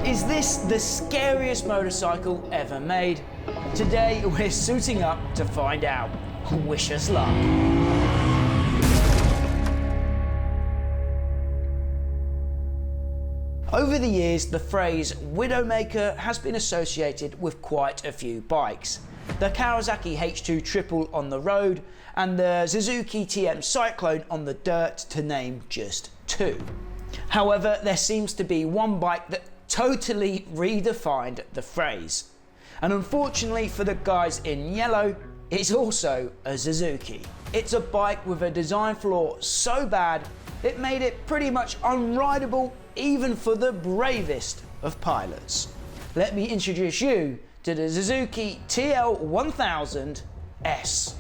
Is this the scariest motorcycle ever made? Today we're suiting up to find out. Wish us luck. Over the years, the phrase Widowmaker has been associated with quite a few bikes. The Kawasaki H2 Triple on the road and the Suzuki TM Cyclone on the dirt, to name just two. However, there seems to be one bike that totally redefined the phrase. And unfortunately for the guys in yellow, it's also a Suzuki. It's a bike with a design flaw so bad it made it pretty much unrideable even for the bravest of pilots. Let me introduce you to the Suzuki TL1000S.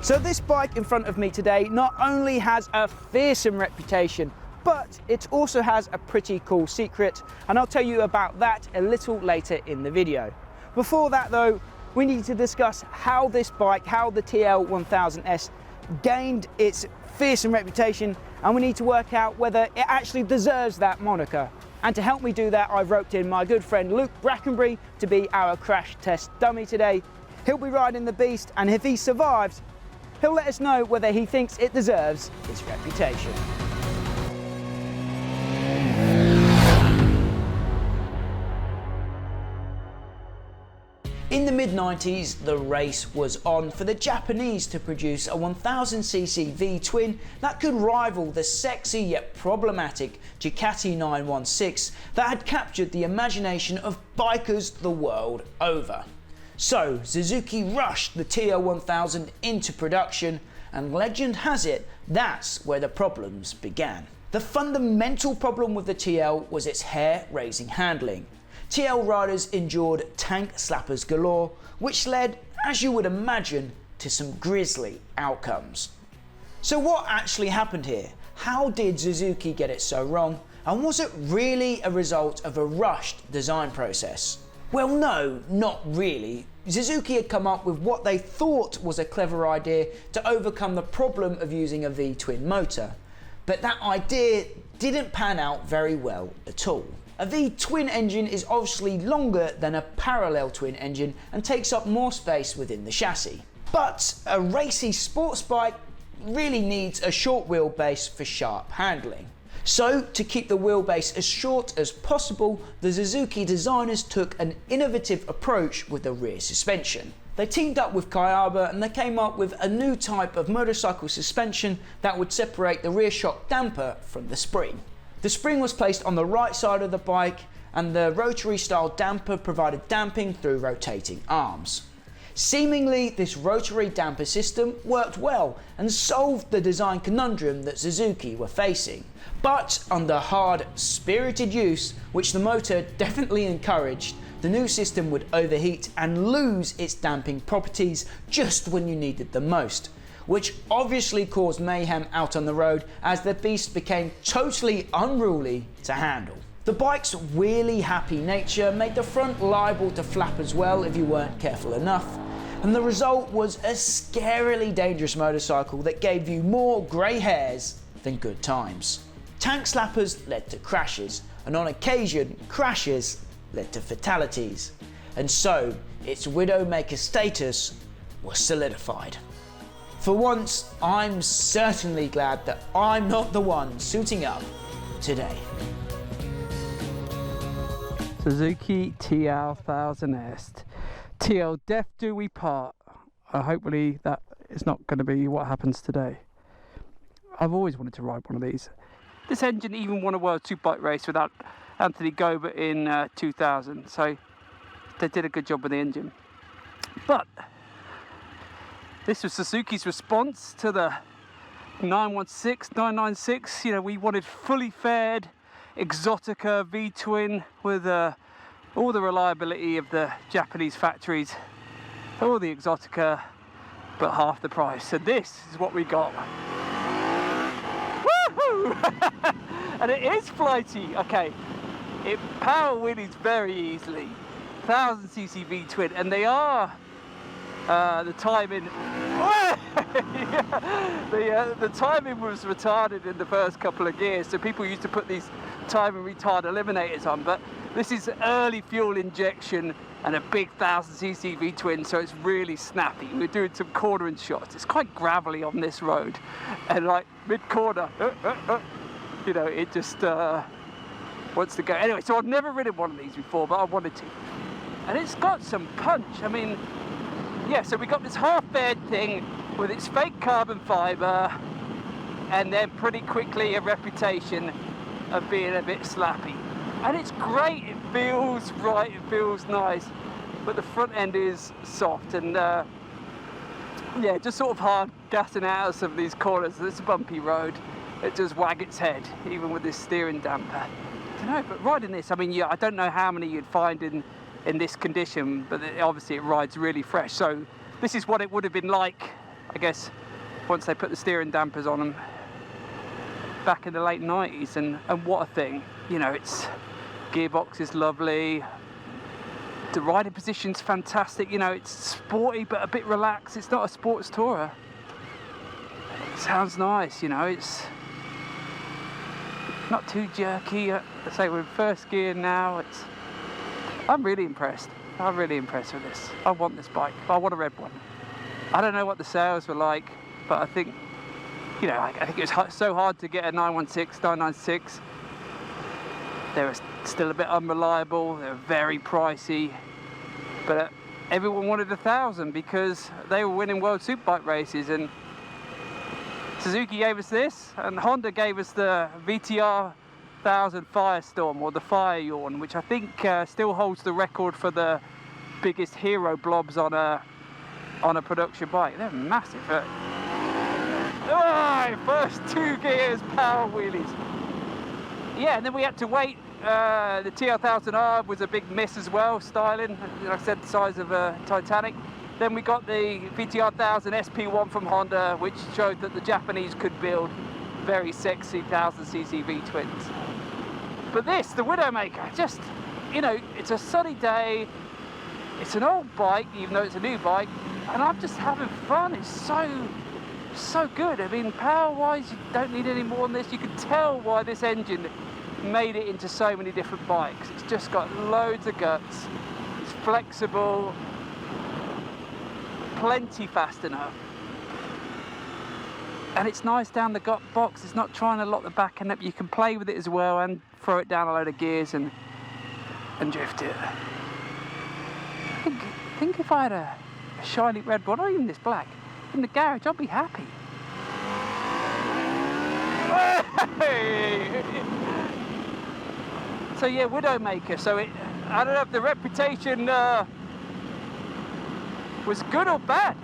So this bike in front of me today not only has a fearsome reputation, but it also has a pretty cool secret, and I'll tell you about that a little later in the video. Before that though, we need to discuss how this bike, how the TL1000S gained its fearsome reputation, and we need to work out whether it actually deserves that moniker. And to help me do that, I've roped in my good friend Luke Brackenbury to be our crash test dummy today. He'll be riding the beast, and if he survives, he'll let us know whether he thinks it deserves its reputation. In the mid-90s, the race was on for the Japanese to produce a 1000cc V-twin that could rival the sexy yet problematic Ducati 916 that had captured the imagination of bikers the world over. So Suzuki rushed the TL1000 into production, and legend has it that's where the problems began. The fundamental problem with the TL was its hair-raising handling. TL riders endured tank slappers galore, which led, as you would imagine, to some grisly outcomes. So what actually happened here? How did Suzuki get it so wrong? And was it really a result of a rushed design process? Well, no, not really. Suzuki had come up with what they thought was a clever idea to overcome the problem of using a V-twin motor. But that idea didn't pan out very well at all. A V-twin engine is obviously longer than a parallel twin engine and takes up more space within the chassis. But a racy sports bike really needs a short wheelbase for sharp handling. So, to keep the wheelbase as short as possible, the Suzuki designers took an innovative approach with the rear suspension. They teamed up with Kayaba and they came up with a new type of motorcycle suspension that would separate the rear shock damper from the spring. The spring was placed on the right side of the bike, and the rotary style damper provided damping through rotating arms. Seemingly, this rotary damper system worked well and solved the design conundrum that Suzuki were facing. But under hard, spirited use, which the motor definitely encouraged, the new system would overheat and lose its damping properties just when you needed them most, which obviously caused mayhem out on the road as the beast became totally unruly to handle. The bike's wheelie happy nature made the front liable to flap as well if you weren't careful enough, and the result was a scarily dangerous motorcycle that gave you more grey hairs than good times. Tank slappers led to crashes, and on occasion crashes led to fatalities, and so its Widowmaker status was solidified. For once, I'm certainly glad that I'm not the one suiting up today. Suzuki TL1000S. TL death do we part. Hopefully that is not going to be what happens today. I've always wanted to ride one of these. This engine even won a World Superbike race without Anthony Gobert in 2000, so they did a good job with the engine. But this was Suzuki's response to the 916, 996. You know, we wanted fully fared Exotica V-twin with all the reliability of the Japanese factories, all the Exotica, but half the price. So this is what we got. Woohoo! And it is flighty. Okay, it power wheelies very easily. 1000cc V-twin, and they are the timing. Yeah, the timing was retarded in the first couple of gears, so people used to put these timing retard eliminators on, but this is early fuel injection and a big 1000cc V-twin, so it's really snappy. We're doing some cornering shots. It's quite gravelly on this road, and like mid-corner, you know, it just wants to go. Anyway, so I've never ridden one of these before, but I wanted to. And it's got some punch. I mean, yeah, so we got this half-fed thing with its fake carbon fibre, and then pretty quickly a reputation of being a bit slappy. And it's great, it feels right, it feels nice, but the front end is soft, and yeah, just sort of hard gassing out of some of these corners. It's a bumpy road, it does wag its head, even with this steering damper. I don't know, but riding this, I mean, yeah, I don't know how many you'd find in this condition, but obviously it rides really fresh. So this is what it would have been like, I guess, once they put the steering dampers on them back in the late 90s, and what a thing. You know, its gearbox is lovely, the riding position's fantastic, you know, it's sporty but a bit relaxed. It's not a sports tourer. It sounds nice, you know, it's not too jerky. I say we're in first gear now. I'm really impressed. I'm really impressed with this. I want this bike. I want a red one. I don't know what the sales were like, but I think, you know, I think it was so hard to get a 916, 996. They were still a bit unreliable. They were very pricey, but everyone wanted 1,000 because they were winning World Superbike races, and Suzuki gave us this, and Honda gave us the VTR 1000 Firestorm, or the Fire Yawn, which I think still holds the record for the biggest hero blobs on a production bike. They're massive. Oh, first 2 gears, power wheelies. Yeah, and then we had to wait. The TL1000R was a big miss as well, styling, like I said, the size of a Titanic. Then we got the VTR 1000 SP1 from Honda, which showed that the Japanese could build very sexy 1000cc V-twins. But this, the Widowmaker, just, you know, it's a sunny day, it's an old bike, even though it's a new bike, and I'm just having fun. It's so good. I mean, power-wise, you don't need any more than this. You can tell why this engine made it into so many different bikes. It's just got loads of guts, it's flexible, plenty fast enough, and it's nice down the gut box. It's not trying to lock the back end up. You can play with it as well and throw it down a load of gears and drift it. I think if I had a shiny red one, or even this black, in the garage, I'd be happy. So yeah, Widowmaker. So I don't know if the reputation was good or bad.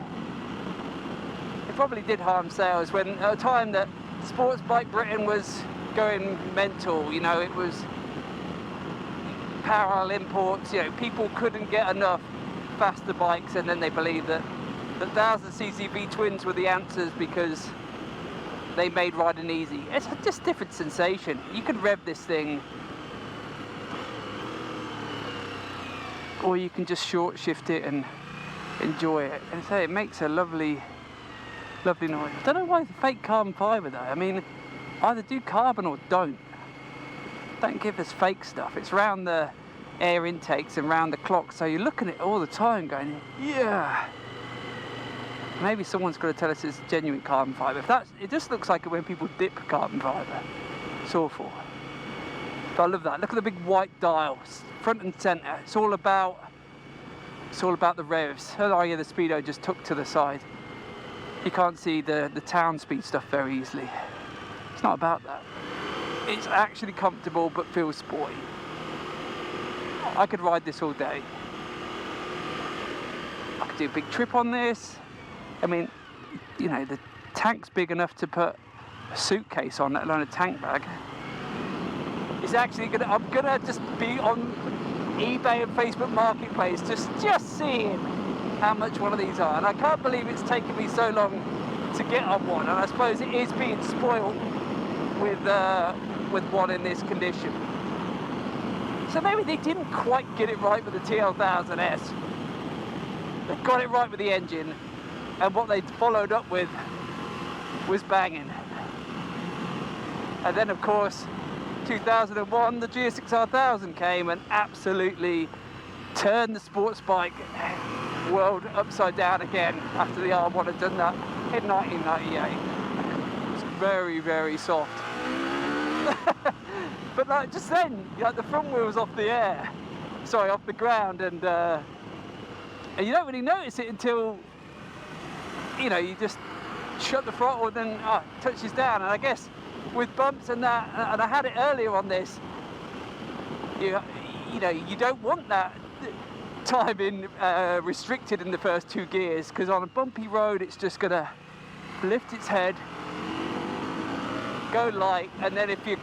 It probably did harm sales when at a time that Sports Bike Britain was going mental. You know, it was parallel imports. You know, people couldn't get enough faster bikes, and then they believed that the 1000cc V-twins were the answers because they made riding easy. It's just a different sensation. You could rev this thing, or you can just short shift it and enjoy it. And so it makes a lovely noise. I don't know why the fake carbon fibre though. I mean, either do carbon or don't give us fake stuff. It's round the air intakes and round the clock, so you're looking at it all the time going, yeah. Maybe someone's got to tell us it's genuine carbon fibre. It just looks like it when people dip carbon fibre. It's awful. But I love that. Look at the big white dials, front and centre. It's all about the revs. Oh yeah, the speedo just took to the side. You can't see the town speed stuff very easily. It's not about that. It's actually comfortable but feels sporty. I could ride this all day. I could do a big trip on this. I mean, you know, the tank's big enough to put a suitcase on, let alone a tank bag. It's actually I'm gonna just be on eBay and Facebook Marketplace just seeing how much one of these are, and I can't believe it's taken me so long to get on one, and I suppose it is being spoiled with one in this condition. So maybe they didn't quite get it right with the TL1000S. They got it right with the engine, and what they followed up with was banging. And then of course 2001 the GSX-R1000 came and absolutely turned the sports bike world upside down again after the R1 had done that in 1998. It was very, very soft. But like just then, like the front wheel was off the ground, and you don't really notice it until, you know, you just shut the throttle and then it touches down. And I guess with bumps and that, and I had it earlier on this, you know, you don't want that timing restricted in the first 2 gears, because on a bumpy road it's just gonna lift its head, go light, and then if you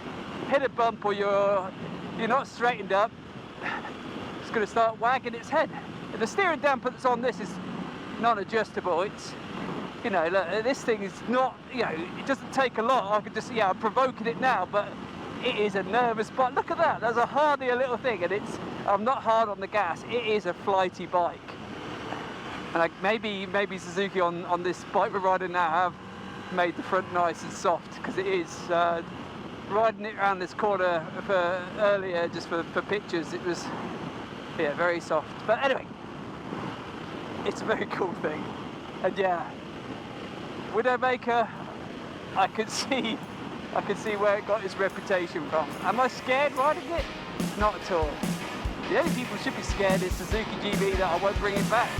hit a bump or you're not straightened up, it's going to start wagging its head. And the steering damper that's on this is non-adjustable. It's, you know, look, this thing is not, you know, it doesn't take a lot. I could just, yeah, I'm provoking it now, but it is a nervous bike. Look at that, that's hardly a little thing, and I'm not hard on the gas. It is a flighty bike. And maybe Suzuki on this bike we're riding now have made the front nice and soft, because it is, riding it around this corner earlier just for pictures, it was, yeah, very soft. But anyway, it's a very cool thing. And yeah, Widowmaker, I could see where it got its reputation from. Am I scared riding it? Not at all. The only people who should be scared is Suzuki GB that I won't bring it back.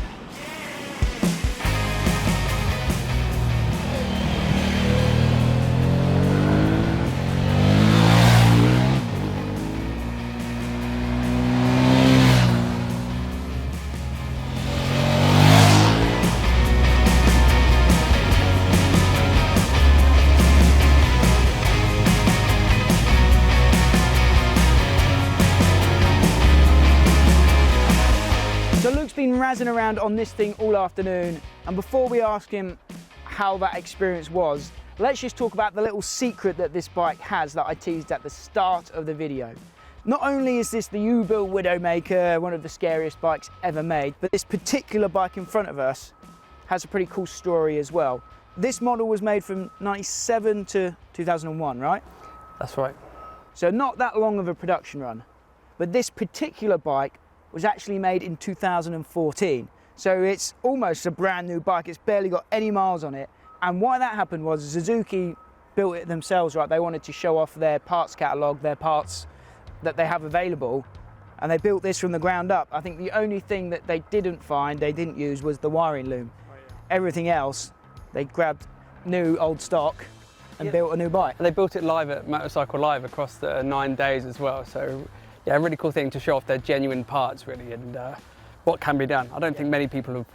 So Luke's been razzing around on this thing all afternoon, and before we ask him how that experience was, let's just talk about the little secret that this bike has that I teased at the start of the video. Not only is this the U-Build Widowmaker, one of the scariest bikes ever made, but this particular bike in front of us has a pretty cool story as well. This model was made from 97 to 2001, right? That's right. So not that long of a production run, but this particular bike was actually made in 2014. So it's almost a brand new bike. It's barely got any miles on it. And why that happened was Suzuki built it themselves, right? They wanted to show off their parts catalogue, their parts that they have available. And they built this from the ground up. I think the only thing that they didn't use was the wiring loom. Oh, yeah. Everything else, they grabbed new old stock and built a new bike. They built it live at Motorcycle Live across the 9 days as well. So yeah, a really cool thing to show off their genuine parts, really, and what can be done. I don't think many people have,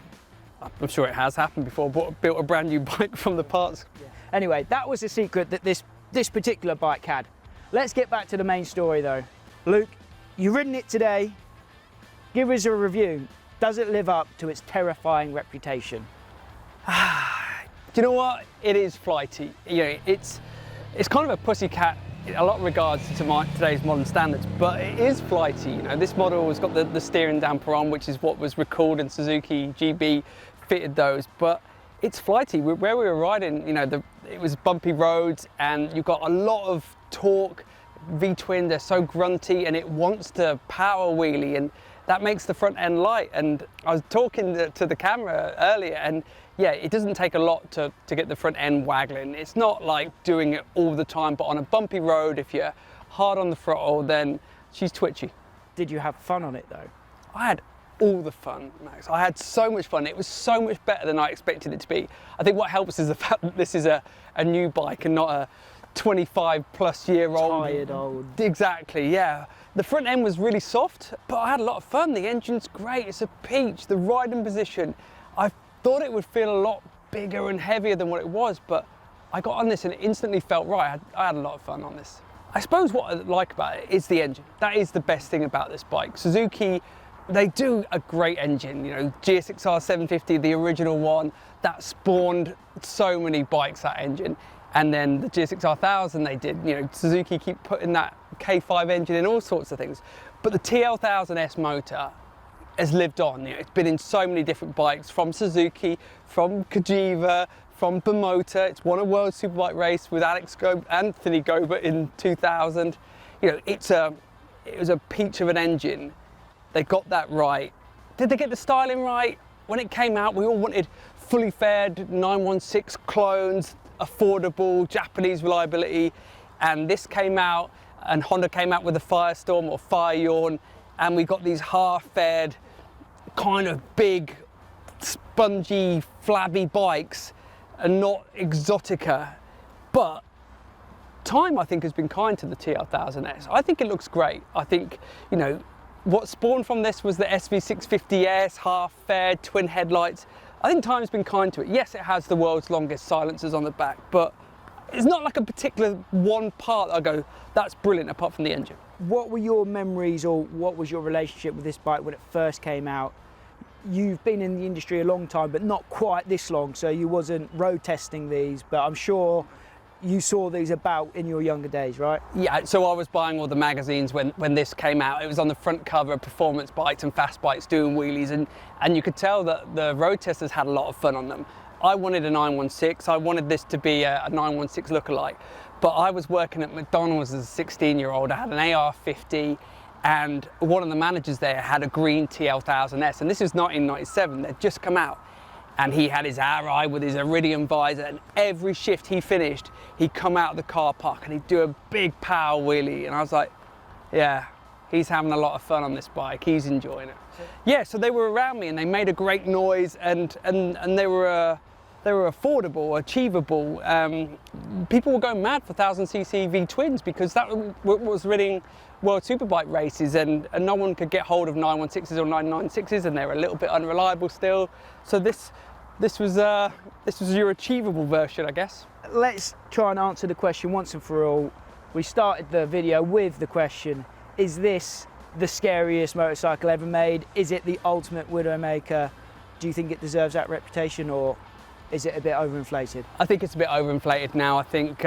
I'm sure it has happened before, built a brand new bike from the parts. Yeah. Anyway, that was the secret that this particular bike had. Let's get back to the main story though. Luke, you've ridden it today. Give us a review. Does it live up to its terrifying reputation? Do you know what? It is flighty. You know, it's kind of a pussycat in a lot of regards to today's modern standards, but it is flighty. You know, this model has got the steering damper on, which is what was recalled, and Suzuki GB fitted those, but it's flighty. Where we were riding, you know, it was bumpy roads, and you've got a lot of torque. V-twin, they're so grunty, and it wants to power wheelie, and that makes the front end light. And I was talking to the camera earlier, and yeah, it doesn't take a lot to get the front end waggling. It's not like doing it all the time, but on a bumpy road, if you're hard on the throttle, then she's twitchy. Did you have fun on it though? I had all the fun, Max. I had so much fun. It was so much better than I expected it to be. I think what helps is the fact that this is a new bike and not a 25-plus-year-old. Tired old. Exactly, yeah. The front end was really soft, but I had a lot of fun. The engine's great, it's a peach. The riding position, I thought it would feel a lot bigger and heavier than what it was, but I got on this and it instantly felt right. I had a lot of fun on this. I suppose what I like about it is the engine. That is the best thing about this bike. Suzuki, they do a great engine. You know, GSX-R 750, the original one, that spawned so many bikes, that engine. And then the GSX-R1000 they did, you know, Suzuki keep putting that K5 engine in all sorts of things. But the TL1000S motor has lived on. It's been in so many different bikes, from Suzuki, from Cagiva, from Bimota. It's won a World Superbike race with Anthony Gobert in 2000. It was a peach of an engine. They got that right. Did they get the styling right? When it came out, we all wanted fully fed 916 clones, affordable Japanese reliability, and this came out, and Honda came out with the Firestorm or Fireyawn, and we got these half-fed, kind of big, spongy, flabby bikes, and not exotica. But time, I think, has been kind to the TL1000S. I think it looks great. I think, what spawned from this was the SV650S, half-fed, twin headlights. I think time's been kind to it. Yes, it has the world's longest silencers on the back, but it's not like a particular one part that I go, that's brilliant, apart from the engine. What were your memories, or what was your relationship with this bike when it first came out? You've been in the industry a long time, but not quite this long, so you wasn't road testing these, but I'm sure you saw these about in your younger days, right? Yeah, so I was buying all the magazines when this came out. It was on the front cover of performance bikes and fast bikes doing wheelies, and you could tell that the road testers had a lot of fun on them. I wanted a 916. I wanted this to be a 916 lookalike, but I was working at McDonald's as a 16-year-old. I had an AR50, and one of the managers there had a green TL1000S, and this was 1997. They'd just come out. And he had his RI with his Iridium visor, and every shift he finished, he'd come out of the car park and he'd do a big power wheelie. And I was like, yeah, he's having a lot of fun on this bike. He's enjoying it. Yeah, so they were around me and they made a great noise, and they were affordable, achievable. People were going mad for 1000cc V twins because that was winning World Superbike races, and no one could get hold of 916s or 996s, and they were a little bit unreliable still. So this was your achievable version, I guess. Let's try and answer the question once and for all. We started the video with the question, is this the scariest motorcycle ever made? Is it the ultimate widowmaker? Do you think it deserves that reputation, or is it a bit overinflated? I think it's a bit overinflated now. I think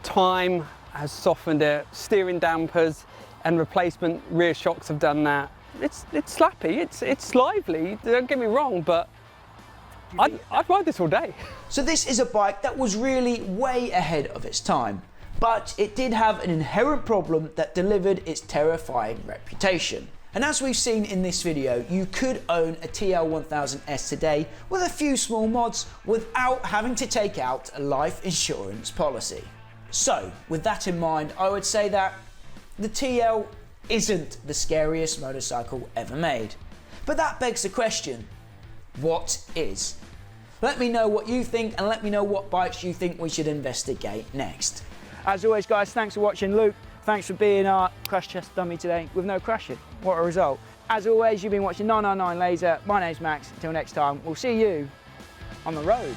time has softened it. Steering dampers and replacement rear shocks have done that. It's slappy, it's lively, don't get me wrong, but I'd ride this all day. So this is a bike that was really way ahead of its time, but it did have an inherent problem that delivered its terrifying reputation. And as we've seen in this video, you could own a TL1000S today with a few small mods without having to take out a life insurance policy. So with that in mind, I would say that the TL isn't the scariest motorcycle ever made. But that begs the question, what is? Let me know what you think, and let me know what bikes you think we should investigate next. As always, guys, thanks for watching. Luke, thanks for being our crash test dummy today with no crashing. What a result. As always, you've been watching 999 Laser. My name's Max. Until next time, we'll see you on the road.